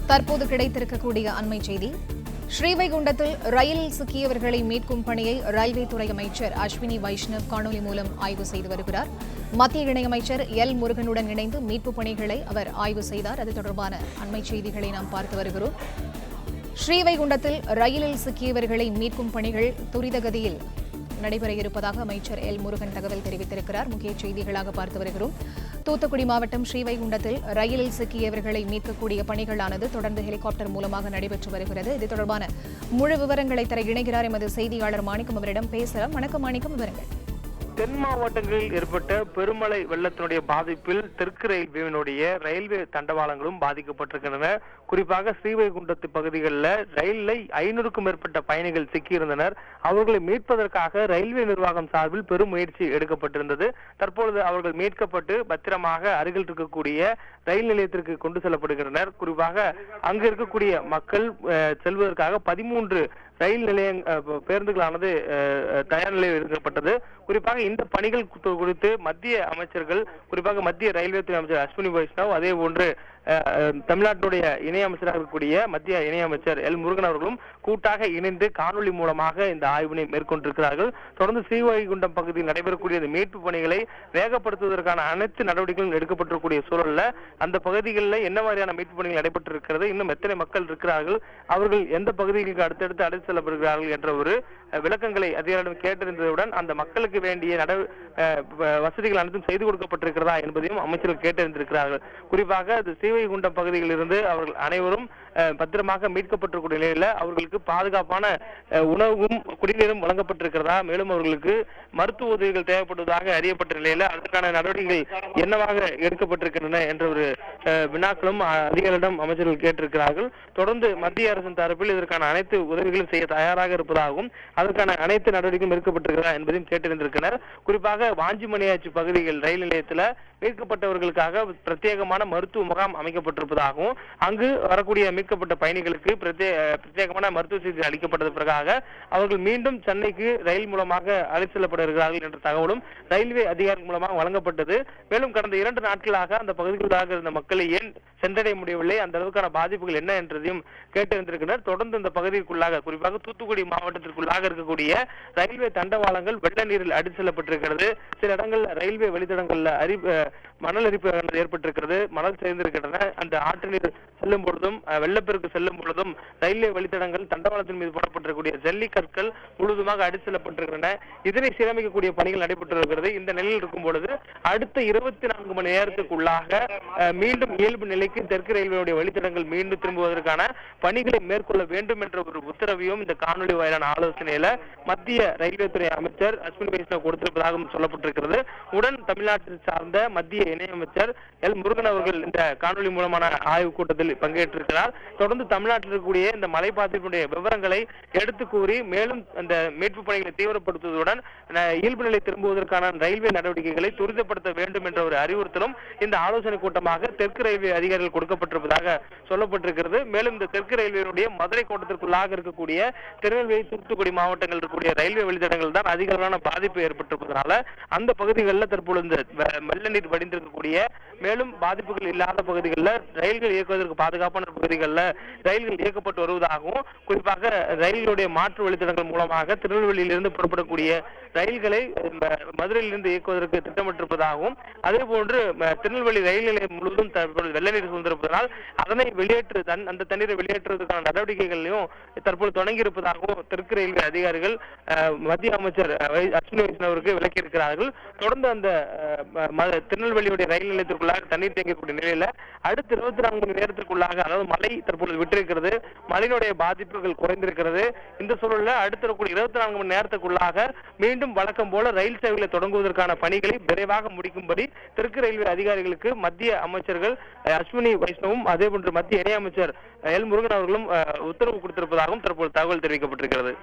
தற்போது கிடைத்திருக்கக்கூடிய அண்மை செய்தி. ஸ்ரீவைகுண்டத்தில் ரயிலில் சிக்கியவர்களை மீட்கும் பணியை ரயில்வே துறை அமைச்சர் அஸ்வினி வைஷ்ணவ் காணொலி மூலம் ஆய்வு செய்து வருகிறார். மத்திய இணையமைச்சர் எல் முருகனுடன் இணைந்து மீட்பு பணிகளை அவர் ஆய்வு செய்தார். அது தொடர்பான அண்மை செய்திகளை நாம் பார்த்து வருகிறோம். ஸ்ரீவைகுண்டத்தில் ரயிலில் சிக்கியவர்களை மீட்கும் பணிகள் துரிதகதியில் நடைபெற இருப்பதாக அமைச்சர் எல் முருகன் தகவல் தெரிவித்திருக்கிறார். முக்கிய செய்திகளாக பார்த்து வருகிறோம். தூத்துக்குடி மாவட்டம் ஸ்ரீவைகுண்டத்தில் ரயிலில் சிக்கியவர்களை மீட்கக்கூடிய பணிகளானது தொடர்ந்து ஹெலிகாப்டர் மூலமாக நடைபெற்று வருகிறது. இது தொடர்பான முழு விவரங்களை தர இணைகிறார் எமது செய்தியாளர் மாணிக்கம். அவரிடம் பேசலாம். வணக்கம் மாணிக்கம், விவரங்கள். தென் மாவட்டங்களில் ஏற்பட்ட பெருமழை வெள்ளத்தினுடைய பாதிப்பில் தெற்கு ரயில்வேவினுடைய ரயில்வே தண்டவாளங்களும் பாதிக்கப்பட்டிருக்கின்றன. குறிப்பாக ஸ்ரீவைகுண்டத்து பகுதிகளில் ரயிலில் 500க்கும் மேற்பட்ட பயணிகள் சிக்கியிருந்தனர். அவர்களை மீட்பதற்காக ரயில்வே நிர்வாகம் சார்பில் பெரும் முயற்சி எடுக்கப்பட்டிருந்தது. தற்பொழுது அவர்கள் மீட்கப்பட்டு பத்திரமாக அருகில் இருக்கக்கூடிய ரயில் நிலையத்திற்கு கொண்டு செல்லப்படுகின்றனர். குறிப்பாக அங்கு இருக்கக்கூடிய மக்கள் செல்வதற்காக 13 ரயில் நிலைய பேருந்துகளானது தயார் நிலையில் இருக்கப்பட்டது. குறிப்பாக இந்த பணிகள் குறித்து மத்திய அமைச்சர்கள், குறிப்பாக மத்திய ரயில்வே துறை அமைச்சர் அஸ்வினி வைஷ்ணவ், அதே போன்று தமிழ்நாட்டுடைய இணையமைச்சராக இருக்கக்கூடிய மத்திய இணையமைச்சர் எல் முருகன் அவர்களும் கூட்டாக இணைந்து காணொலி மூலமாக இந்த ஆய்வினை மேற்கொண்டிருக்கிறார்கள். தொடர்ந்து ஸ்ரீவைகுண்டம் பகுதியில் நடைபெறக்கூடிய இந்த மீட்பு பணிகளை வேகப்படுத்துவதற்கான அனைத்து நடவடிக்கைகளும் எடுக்கப்பட்டிருக்கக்கூடிய சூழல்ல அந்த பகுதிகளில் என்ன மாதிரியான மீட்பு பணிகள் நடைபெற்றிருக்கிறது, இன்னும் எத்தனை மக்கள் இருக்கிறார்கள், அவர்கள் எந்த பகுதிகளுக்கு அடுத்தடுத்து அழைத்து செல்லப்படுகிறார்கள் என்ற ஒரு விளக்கங்களை அதிகாரிடம் கேட்டறிந்ததுடன் அந்த மக்களுக்கு வேண்டிய வசதிகள் அனைத்தும் செய்து கொடுக்கப்பட்டிருக்கிறதா என்பதையும் அமைச்சர்கள் கேட்டறிந்திருக்கிறார்கள். குறிப்பாக ஸ்ரீவைகுண்டம் பகுதியில் இருந்து அவர்கள் அனைவரும் பத்திரமாக மீட்கப்பட்டிருக்கூடிய நிலையில அவர்களுக்கு பாதுகாப்பான உணவும் குடிநீரும் வழங்கப்பட்டிருக்கிறதா, மேலும் அவர்களுக்கு மருத்துவ உதவிகள் தேவைப்படுவதாக அறியப்பட்ட நிலையில அதற்கான நடவடிக்கைகள் என்னவாக எடுக்கப்பட்டிருக்கின்றன என்ற ஒரு வினாக்களும் அதிகாரிடம் அமைச்சர்கள் கேட்டிருக்கிறார்கள். தொடர்ந்து மத்திய அரசின் தரப்பில் இதற்கான அனைத்து உதவிகளும் செய்ய தயாராக இருப்பதாகவும் அதற்கான அனைத்து நடவடிக்கையும் எடுக்கப்பட்டிருக்கிறதா என்பதையும் கேட்டிருந்திருக்கிறார். குறிப்பாக வாஞ்சிமணியாச்சி பகுதிகள் ரயில் நிலையத்தில் மீட்கப்பட்டவர்களுக்காக பிரத்யேகமான மருத்துவ முகாம் அமைக்கப்பட்டிருப்பதாகவும் அங்கு வரக்கூடிய மீட்கப்பட்ட பயணிகளுக்கு பிரத்யேகமான மருத்துவ சிகிச்சை அளிக்கப்பட்டதற்காக அவர்கள் மீண்டும் சென்னைக்கு ரயில் மூலமாக அழைத்து செல்லப்பட இருக்கிறார்கள் என்ற தகவலும் ரயில்வே அதிகாரிகள் மூலமாக வழங்கப்பட்டது. மேலும் கடந்த 2 நாட்களாக அந்த பகுதிகளாக இருந்த மக்களை ஏன் சென்றடைய முடியவில்லை, அந்த அளவுக்கான பாதிப்புகள் என்ன என்றதையும் கேட்டிருந்திருக்கின்றனர். தொடர்ந்து இந்த பகுதிக்குள்ளாக, குறிப்பாக தூத்துக்குடி மாவட்டத்திற்குள்ளாக இருக்கக்கூடிய ரயில்வே தண்டவாளங்கள் வெள்ள நீரில் அடித்து செல்லப்பட்டிருக்கிறது. சில இடங்கள்ல ரயில்வே வழித்தடங்கள்ல மணல் அரிப்பு ஏற்பட்டிருக்கிறது, மணல் சேர்ந்திருக்கின்றன. அந்த ஆற்று நீர் செல்லும் பொழுதும் வெள்ளப்பெருக்கு செல்லும் பொழுதும் ரயில்வே வழித்தடங்கள் தண்டவாளத்தின் மீது போடப்பட்டிருக்கக்கூடிய ஜல்லி கற்கள் முழுவதுமாக அடித்து செல்லப்பட்டிருக்கின்றன. இதனை சீரமைக்கக்கூடிய பணிகள் நடைபெற்றிருக்கிறது. இந்த நிலையில் இருக்கும் பொழுது அடுத்த 24 மணி நேரத்துக்குள்ளாக மீண்டும் இயல்பு நிலைக்கு தெற்கு ரயில்வேயுடைய வழித்தடங்கள் மீண்டும் திரும்புவதற்கான பணிகளை மேற்கொள்ள வேண்டும் என்ற ஒரு உத்தரவையும் இந்த காணொலி வாயிலான ஆலோசனையில மத்திய ரயில்வே துறை அமைச்சர் அஸ்வினி வைஷ்ணவ் கொடுத்திருப்பதாகவும் சொல்லப்பட்டிருக்கிறது. உடன் தமிழ்நாட்டில் சார்ந்த மத்திய இணையமைச்சர் எல் முருகன் அவர்கள் இந்த காணொலி மூலமான ஆய்வுக் கூட்டத்தில் பங்கேற்றிருக்கிறார். தொடர்ந்து தமிழ்நாட்டில் இருக்கக்கூடிய இந்த மழை பாதிப்புடைய விவரங்களை எடுத்து கூறி மேலும் அந்த மீட்பு பணிகளை தீவிரப்படுத்துவதுடன் இயல்பு நிலை திரும்புவதற்கான ரயில்வே நடவடிக்கைகளை துரிதப்படுத்த வேண்டும் என்ற ஒரு அறிவுறுத்தலும் இந்த ஆலோசனை கூட்டமாக தெற்கு ரயில்வே அதிகாரிகள் கொடுக்கப்பட்டிருப்பதாக சொல்லப்பட்டிருக்கிறது. மேலும் இந்த தெற்கு ரயில்வேயுடைய மதுரை கோட்டத்திற்குள்ளாக இருக்கக்கூடிய திருநெல்வேலி, தூத்துக்குடி மாவட்டங்கள் இருக்கக்கூடிய ரயில்வே வழித்தடங்கள் தான் அதிக அளவான பாதிப்பு ஏற்பட்டிருப்பதனால அந்த பகுதிகளில் தற்பொழுது இந்த வெள்ள நீர் வடிந்திருக்கக்கூடிய மேலும் பாதிப்புகள் இல்லாத பகுதிகளில் ரயில்கள் இயக்குவதற்கு பாதுகாப்பான பகுதிகளில் ரயில்கள் இயக்கப்பட்டு வருவதாகவும், குறிப்பாக ரயில்களுடைய மாற்று வழித்தடங்கள் மூலமாக திருநெல்வேலியிலிருந்து புறப்படக்கூடிய ரயில்களை மதுரையிலிருந்து இயக்குவதற்கு திட்டமிட்டிருப்பதாகவும், அதே போன்று திருநெல்வேலி ரயில் நிலையம் முழுவதும் தற்போது வெள்ள நீர் சூழ்ந்திருப்பதனால் அதனை அந்த தண்ணீரை வெளியேற்றுவதற்கான நடவடிக்கைகளையும் தற்போது தொடங்கி இருப்பதாகவும் தெற்கு ரயில்வே அதிகாரிகள் மத்திய அமைச்சர் அஸ்வினி வைஷ்ணவருக்கு விளக்கியிருக்கிறார்கள். தொடர்ந்து அந்த திருநெல்வேலியுடைய ரயில் நிலையத்திற்குள்ளாக தண்ணீர் தேங்கக்கூடிய நிலையில அடுத்த 24 மணி நேரத்திற்குள்ளாக, அதாவது மழை தற்போது விட்டிருக்கிறது, மழையினுடைய பாதிப்புகள் குறைந்திருக்கிறது. இந்த சூழல்ல அடுத்த 24 மணி நேரத்துக்குள்ளாக மீண்டும் வழக்கம் போல ரயில் சேவைகளை தொடங்குவதற்கான பணிகளை விரைவாக முடிக்கும்படி தெற்கு ரயில்வே அதிகாரிகளுக்கு மத்திய அமைச்சர்கள் அஸ்வினி வைஷ்ணவும் அதே போன்று மத்திய இணையமைச்சர் எல் முருகன் அவர்களும் உத்தரவு கொடுத்திருப்பதாகவும் தற்போது தகவல் தெரிவிக்கப்பட்டிருக்கிறது.